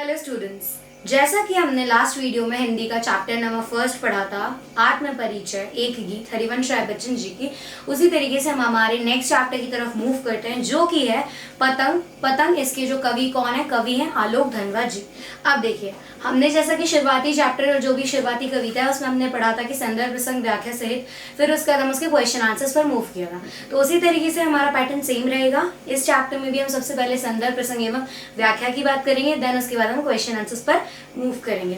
Hello students, जैसा कि हमने लास्ट वीडियो में हिंदी का चैप्टर नंबर फर्स्ट पढ़ा था, आत्म परिचय, एक गीत हरिवंश राय बच्चन जी की, उसी तरीके से हम हमारे नेक्स्ट चैप्टर की तरफ मूव करते हैं जो कि है पतंग। पतंग इसके जो कवि कौन है? कवि हैं आलोक धनवा जी। अब देखिए, हमने जैसा कि शुरुआती चैप्टर और जो भी शुरुआती कविता है उसमें हमने पढ़ा था कि संदर्भ प्रसंग व्याख्या सहित, फिर उसके बाद हम उसके क्वेश्चन आंसर्स पर मूव किया था। तो उसी तरीके से हमारा पैटर्न सेम रहेगा। इस चैप्टर में भी हम सबसे पहले संदर्भ प्रसंग एवं व्याख्या की बात करेंगे, देन उसके बाद हम क्वेश्चन आंसर्स पर मूव करेंगे।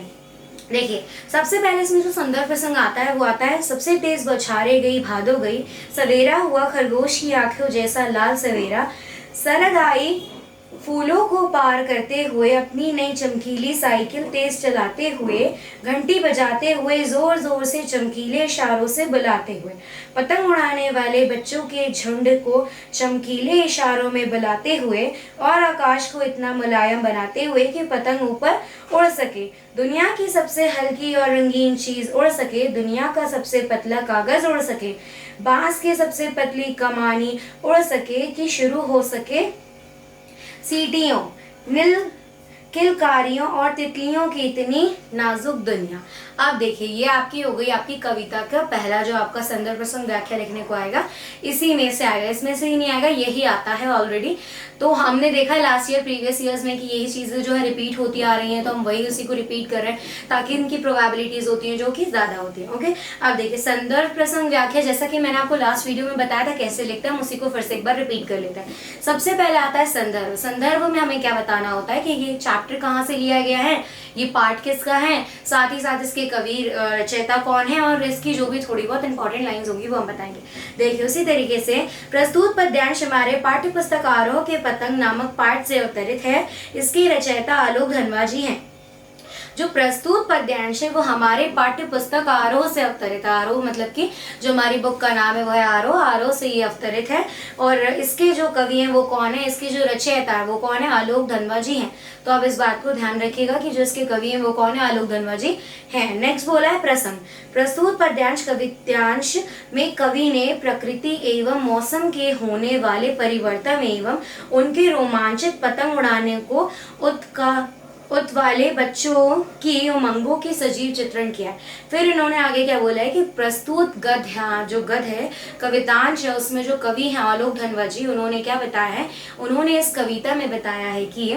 देखिए, सबसे पहले इसमें जो संदर्भ प्रसंग आता है वो आता है, सबसे तेज बौछारे गई भादो गई, सवेरा हुआ खरगोश की आंखों जैसा लाल सवेरा, सरद आई फूलों को पार करते हुए अपनी नई चमकीली साइकिल तेज चलाते हुए, घंटी बजाते हुए, जोर जोर से चमकीले इशारों से बुलाते हुए, पतंग उड़ाने वाले बच्चों के झुंड को चमकीले इशारों में बुलाते हुए और आकाश को इतना मुलायम बनाते हुए कि पतंग ऊपर उड़ सके, दुनिया की सबसे हल्की और रंगीन चीज उड़ सके, दुनिया का सबसे पतला कागज उड़ सके, बांस की सबसे पतली कमानी उड़ सके, कि शुरू हो सके सीटियों, नील किलकारियों और तितलियों की इतनी नाजुक दुनिया। अब देखिए, ये आपकी हो गई आपकी कविता का पहला जो आपका संदर्भ प्रसंग व्याख्या लिखने को आएगा, इसी में से आएगा, इसमें से ही नहीं आएगा, यही आता है ऑलरेडी। तो हमने देखा है लास्ट ईयर प्रीवियस ईयर्स में कि यही चीजें जो है रिपीट होती आ रही हैं, तो हम वही उसी को रिपीट कर रहे हैं ताकि इनकी प्रोबेबिलिटीज होती हैं जो कि ज्यादा होती है। ओके, अब देखिए संदर्भ प्रसंग व्याख्या, जैसा कि मैंने आपको लास्ट वीडियो में बताया था कैसे लिखते हैं, हम उसी को फिर से एक बार रिपीट कर लेते हैं। सबसे पहले आता है संदर्भ। संदर्भ में हमें क्या बताना होता है कि ये चैप्टर कहाँ से लिया गया है, ये पार्ट किसका है, साथ ही साथ इसके कवि रचयिता कौन है, और इसकी जो भी थोड़ी बहुत इंपॉर्टेंट लाइंस होंगी वो हम बताएंगे। देखिए, उसी तरीके से प्रस्तुत पद्यांश हमारे पाठ्य पुस्तक आरोह के पतंग नामक पाठ से अवतरित है। इसकी रचयिता आलोक धनवा जी हैं। जो प्रस्तुत पद्यांश है वो हमारे पाठ्य पुस्तक आरोह से अवतरित है। आरोह मतलब कि जो हमारी बुक का नाम है वो है आरोह, आरोह से ये अवतरित है। और इसके जो कवि हैं वो कौन है, इसके जो रचयिता है वो कौन है, आलोक धनवा जी हैं। तो आप इस बात को ध्यान रखिएगा कि जो इसके कवि हैं वो कौन है, आलोक धनवा जी हैं। नेक्स्ट बोला है प्रसंग। प्रस्तुत पद्यांश कवित्यांश में कवि ने प्रकृति एवं मौसम के होने वाले परिवर्तन एवं उनके रोमांचित पतंग उड़ाने को उत वाले बच्चों की उमंगों की सजीव चित्रण किया है। फिर इन्होंने आगे क्या बोला है कि प्रस्तुत गद्य, हाँ जो गद्य है कवितांश है, उसमें जो कवि हैं आलोक धनवा जी, उन्होंने क्या बताया है, उन्होंने इस कविता में बताया है कि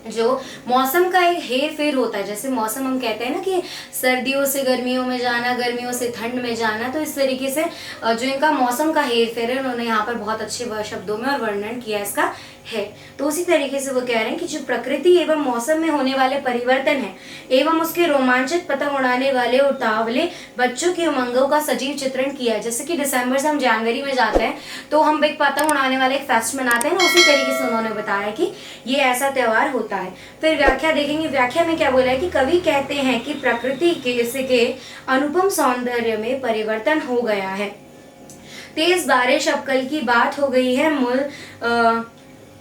जो मौसम का एक हेर फेर होता है, जैसे मौसम हम कहते हैं ना कि सर्दियों से गर्मियों में जाना, गर्मियों से ठंड में जाना, तो इस तरीके से जो इनका मौसम का हेर फेर है उन्होंने यहाँ पर बहुत अच्छे शब्दों में और वर्णन किया इसका है। तो उसी तरीके से वो कह रहे हैं कि जो प्रकृति एवं मौसम में होने वाले परिवर्तन है एवं उसके रोमांचित पतंग उड़ाने वाले उतावले बच्चों के उमंगों का सजीव चित्रण किया है। जैसे कि दिसंबर से हम जनवरी में जाते हैं तो हम एक पतंग उड़ाने वाले एक फेस्ट मनाते हैं ना, उसी तरीके से उन्होंने बताया कि ये ऐसा त्योहार होता है। फिर व्याख्या देखेंगे, व्याख्या में क्या बोला है कि कवि कहते हैं कि प्रकृति के अनुपम सौंदर्य में परिवर्तन हो गया है। तेज बारिश अब कल की बात हो गई है,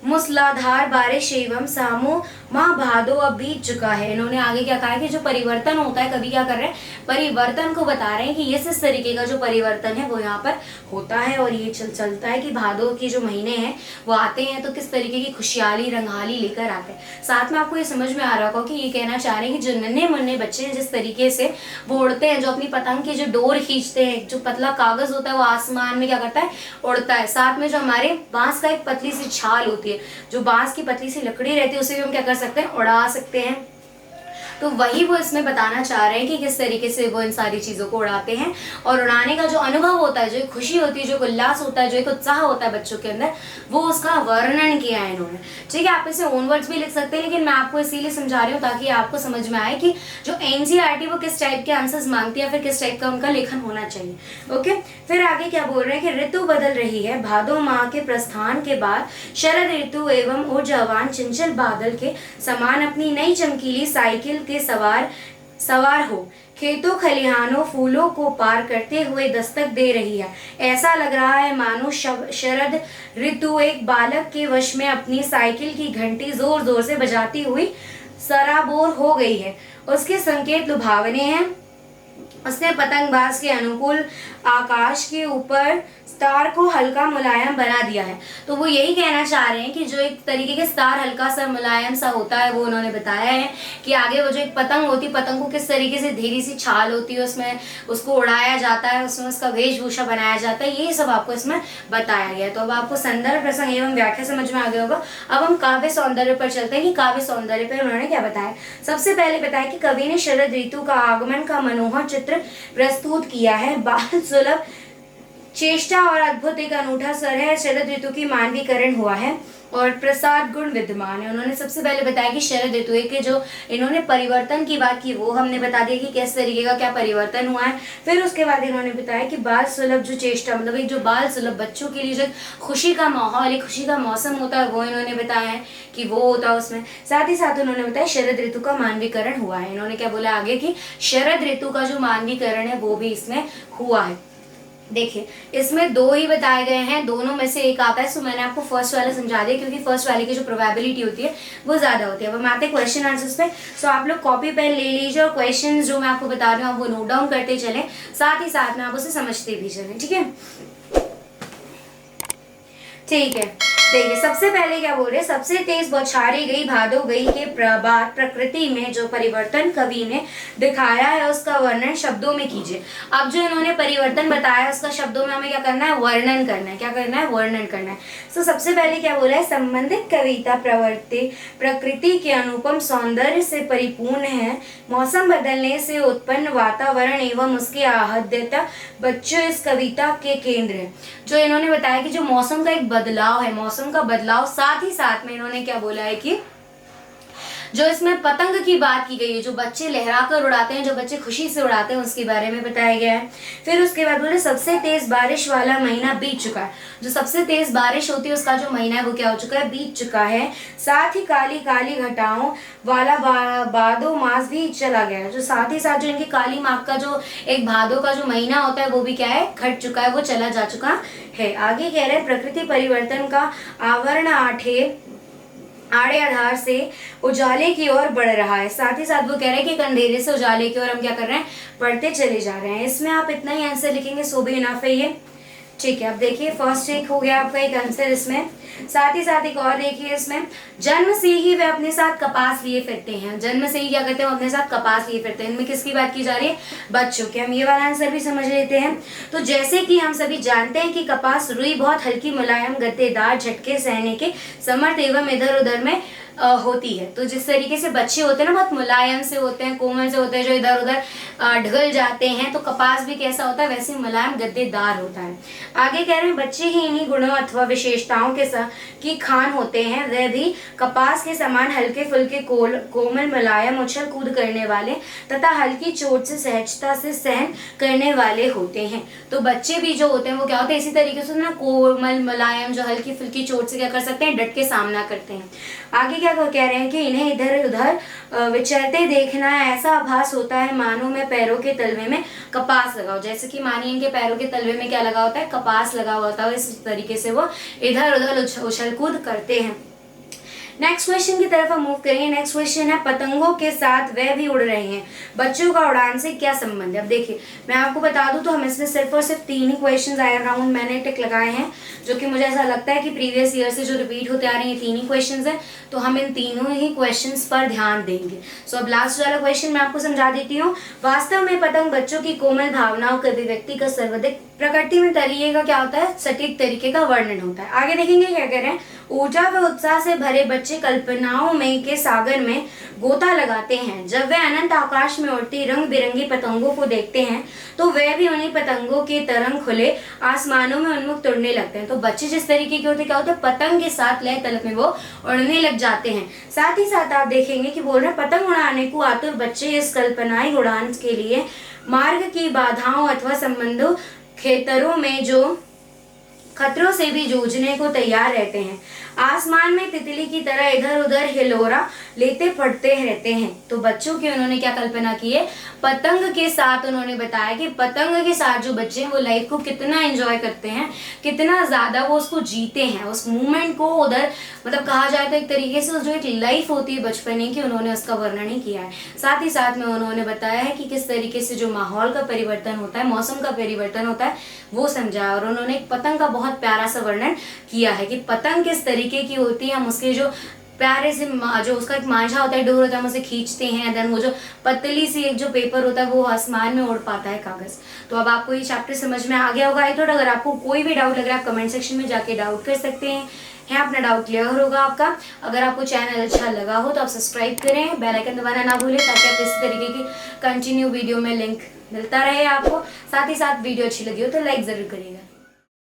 मूसलाधार बारिश एवं सामो माह भादो अब बीत चुका है। इन्होंने आगे क्या कहा है कि जो परिवर्तन होता है, कवि क्या कर रहे हैं, परिवर्तन को बता रहे हैं कि ये इस तरीके का जो परिवर्तन है वो यहाँ पर होता है और ये चलता है कि भादो के जो महीने हैं वो आते हैं तो किस तरीके की खुशहाली रंगहाली लेकर आते हैं। साथ में आपको ये समझ में आ रहा होगा कि ये कहना चाह रहे हैं कि जो नन्हे मुन्ने बच्चे हैं जिस तरीके से वो उड़ते हैं, जो अपनी पतंग की जो डोर खींचते हैं, जो पतला कागज होता है वो आसमान में क्या करता है, उड़ता है। साथ में जो हमारे बांस का एक पतली सी छाल होती है, जो बांस की पतली सी लकड़ी रहती है, उसे भी हम क्या कर सकते हैं, उड़ा सकते हैं। तो वही वो इसमें बताना चाह रहे हैं कि किस तरीके से वो इन सारी चीजों को उड़ाते हैं और उड़ाने का जो अनुभव होता है, जो एक खुशी होती है, जो उल्लास होता है, जो एक उत्साह होता है बच्चों के अंदर, वो उसका वर्णन किया है इन्होंने। ठीक है, आप इसे ओन वर्ड्स भी लिख सकते हैं, लेकिन मैं आपको इसीलिए समझा रही हूँ ताकि आपको समझ में आए कि जो एनसीईआरटी वो किस टाइप के आंसर्स मांगती है, फिर किस टाइप का उनका लेखन होना चाहिए। ओके, फिर आगे क्या बोल रहे हैं कि ऋतु बदल रही है, भादो माह के प्रस्थान के बाद शरद ऋतु एवं ऊर्जावान चंचल बादल के समान अपनी नई चमकीली साइकिल के सवार हो खेतों खलिहानों फूलों को पार करते हुए दस्तक दे रही है। ऐसा लग रहा है मानो शरद ऋतु एक बालक के वश में अपनी साइकिल की घंटी जोर जोर से बजाती हुई सराबोर हो गई है। उसके संकेत लुभावने हैं। उसने पतंगबाज के अनुकूल आकाश के ऊपर स्टार को हल्का मुलायम बना दिया है। तो वो यही कहना चाह रहे हैं कि जो एक तरीके के स्टार हल्का सा मुलायम सा होता है वो उन्होंने बताया है कि आगे वो जो एक पतंग होती है, पतंग को किस तरीके से धीरे सी छाल होती है, उसमें उसको उड़ाया जाता है, उसमें उसका वेशभूषा बनाया जाता है, यही सब आपको इसमें बताया गया है। तो अब आपको संदर्भ, प्रसंग एवं व्याख्या समझ में आ गया होगा। अब हम काव्य सौंदर्य पर चलते हैं कि काव्य सौंदर्य पर उन्होंने क्या बताया। सबसे पहले बताया कि कवि ने शरद ऋतु का आगमन का मनोहर चित्र प्रस्तुत किया है। बाल सुलभ चेष्टा और अद्भुत एक अनूठा स्वर है। शरद ऋतु की मानवीकरण हुआ है और प्रसाद गुण विद्यमान है। उन्होंने सबसे पहले बताया कि शरद ऋतु के जो इन्होंने परिवर्तन की बात की वो हमने बता दिया कि किस तरीके का क्या परिवर्तन हुआ है। फिर उसके बाद इन्होंने बताया कि बाल सुलभ जो चेष्टा, मतलब एक जो बाल सुलभ बच्चों के लिए जो खुशी का माहौल, एक खुशी का मौसम होता है, वो इन्होंने बताया है कि वो होता है उसमें। साथ ही साथ उन्होंने बताया शरद ऋतु का मानवीकरण हुआ है। इन्होंने क्या बोला आगे कि शरद ऋतु का जो मानवीकरण है वो भी इसमें हुआ है। देखिए इसमें दो ही बताए गए हैं, दोनों में से एक आता है। सो मैंने आपको फर्स्ट वाला समझा दिया क्योंकि फर्स्ट वाले की जो प्रोबेबिलिटी होती है वो ज्यादा होती है। अब हम आते हैं क्वेश्चन आंसर्स पे। सो आप लोग कॉपी पेन ले लीजिए और क्वेश्चन जो मैं आपको बता रही हूँ आप वो नोट डाउन करते चलें, साथ ही साथ में आप उसे समझते भी चलें। ठीक है, ठीक है। देखिए सबसे पहले क्या बोल रहे हैं, सबसे तेज बौछारी गई भादो गई के बाद प्रकृति में जो परिवर्तन कवि ने दिखाया है उसका वर्णन शब्दों में कीजिए। अब जो इन्होंने परिवर्तन बताया उसका शब्दों में हमें क्या करना है, वर्णन करना है। क्या करना है, वर्णन करना है। तो सबसे पहले क्या बोला है, संबंधित कविता प्रकृति के अनुपम सौंदर्य से परिपूर्ण है। मौसम बदलने से उत्पन्न वातावरण एवं उसकी आहद्यता बच्चों इस कविता के केंद्र है। जो इन्होंने बताया कि जो मौसम का एक बदलाव है, मौसम का बदलाव, साथ ही साथ में इन्होंने क्या बोला है कि जो इसमें पतंग की बात की गई है, जो बच्चे लहरा कर उड़ाते हैं, जो बच्चे खुशी से उड़ाते हैं, उसके बारे में बताया गया है। फिर उसके बाद बोले सबसे तेज बारिश वाला महीना बीत चुका है। जो सबसे तेज बारिश होती है उसका जो महीना है वो क्या हो चुका है, बीत चुका है। साथ ही काली काली घटाओं वाला भादो मास भी चला गया है। जो साथ ही साथ जो इनकी काली माघ का जो एक भादो का जो महीना होता है वो भी क्या है, घट चुका है, वो चला जा चुका है। आगे कह रहे हैं प्रकृति परिवर्तन का आवरण आड़े आधार से उजाले की ओर बढ़ रहा है। साथ ही साथ वो कह रहे हैं कि अंधेरे से उजाले की ओर हम क्या कर रहे हैं, बढ़ते चले जा रहे हैं। इसमें आप इतना ही आंसर लिखेंगे, सो भी इनफ है ये। ठीक है, अब देखिए फर्स्ट एक हो गया आपका एक आंसर इसमें। साथ ही साथ एक और देखिए इसमें, जन्म से ही वे अपने साथ कपास लिए फिरते हैं। जन्म से ही क्या करते हैं, वो अपने साथ कपास लिए फिरते हैं। इनमें किसकी बात की जा रही है, बच्चों के। हम ये वाला आंसर भी समझ लेते हैं। तो जैसे कि हम सभी जानते हैं कि कपास रुई बहुत हल्की मुलायम गद्देदार झटके सहने के समर्थ एवं इधर उधर में होती है। तो जिस तरीके से बच्चे होते हैं ना, बहुत मुलायम से होते हैं, कोमल से होते हैं, जो इधर उधर ढल जाते हैं, तो कपास भी कैसा होता है, वैसे मुलायम गद्देदार होता है। आगे कह रहे हैं बच्चे ही इन्हीं गुणों अथवा विशेषताओं के की खान होते हैं। वह भी कपास के समान हल्के फुल्के कोमल मुलायम उछल कूद करने वाले तथा हल्की चोट से सहजता से सहन करने वाले होते हैं। तो बच्चे भी जो होते हैं वो क्या होते हैं, इसी तरीके से ना कोमल मुलायम, जो हल्की फुल्की चोट से क्या कर सकते हैं, डट के सामना करते हैं। आगे क्या कह रहे हैं कि इन्हें इधर उधर विचरते देखना ऐसा आभास होता है मानो मैं पैरों के तलवे में कपास लगाओ। जैसे कि मानिए इनके पैरों के तलवे में क्या लगा होता है, कपास लगा होता है। इस तरीके से वो इधर उधर उछल कूद करते हैं। नेक्स्ट क्वेश्चन की तरफ हम मूव करेंगे। नेक्स्ट क्वेश्चन है पतंगों के साथ वह भी उड़ रहे हैं, बच्चों का उड़ान से क्या संबंध है। अब देखिए मैं आपको बता दूं तो हम इसमें सिर्फ और सिर्फ 3 ही क्वेश्चंस आए अराउंड मैंने टिक लगाए हैं, जो कि मुझे ऐसा लगता है कि प्रीवियस ईयर से जो रिपीट होते आ रहे हैं 3 ही क्वेश्चंस हैं, तो हम इन तीनों ही क्वेश्चंस पर ध्यान देंगे। सो अब लास्ट वाला क्वेश्चन मैं आपको समझा देती हूँ। वास्तव में पतंग बच्चों की कोमल भावनाओं के अभिव्यक्ति का सर्वाधिक प्रकृति में तरीके का क्या होता है, सटीक तरीके का वर्णन होता है। आगे देखेंगे क्या कह रहे हैं, ऊर्जा व उत्साह से भरे बच्चे कल्पनाओं में के सागर में गोता लगाते हैं। जब वे अनंत आकाश में उड़ती रंग बिरंगी पतंगों को देखते हैं तो वे भी उन्हीं पतंगों के तरंग खुले आसमानों में उन्मुक्त उड़ने लगते हैं। तो बच्चे जिस तरीके के होते हैं, क्या होते हैं, पतंग के साथ लय तलक में वो उड़ने लग जाते हैं। साथ ही साथ आप देखेंगे कि बोल रहे हैं पतंग उड़ाने को आतुर बच्चे इस कल्पनाई उड़ान के लिए मार्ग की बाधाओं अथवा संबंधों खेतरों में जो खतरों से भी जूझने को तैयार रहते हैं। आसमान में तितली की तरह इधर उधर हिलोरा लेते पड़ते रहते हैं। तो बच्चों की उन्होंने क्या कल्पना की है, पतंग के साथ उन्होंने बताया कि पतंग के साथ जो बच्चे हैं वो लाइफ को कितना एंजॉय करते हैं, कितना ज्यादा वो उसको जीते हैं, उस मूवमेंट को उधर मतलब कहा जाए तो एक तरीके से जो एक लाइफ होती है बचपने की, उन्होंने उसका वर्णन ही किया है। साथ ही साथ में उन्होंने बताया है कि किस तरीके से जो माहौल का परिवर्तन होता है, मौसम का परिवर्तन होता है, वो समझा। और उन्होंने एक पतंग का बहुत प्यारा सा वर्णन किया है कि पतंग किस तरीके की होती है, हम उसके जो प्यारे से जो उसका एक मांझा होता है, डोर होता है, हम उसे खींचते हैं, देन वो जो पतली सी एक जो पेपर होता है वो आसमान में उड़ पाता है, कागज। तो अब आपको ये चैप्टर समझ में आ गया होगा। आई थॉट अगर आपको कोई भी डाउट लग रहा है आप कमेंट सेक्शन में जाके डाउट कर सकते हैं, अपना डाउट क्लियर होगा आपका। अगर आपको चैनल अच्छा लगा हो तो आप सब्सक्राइब करें, बेल आइकन दबाना ना भूलें, ताकि आप इस तरीके की कंटिन्यू वीडियो में लिंक मिलता रहे आपको। साथ ही साथ वीडियो अच्छी लगी हो तो लाइक जरूर करिएगा।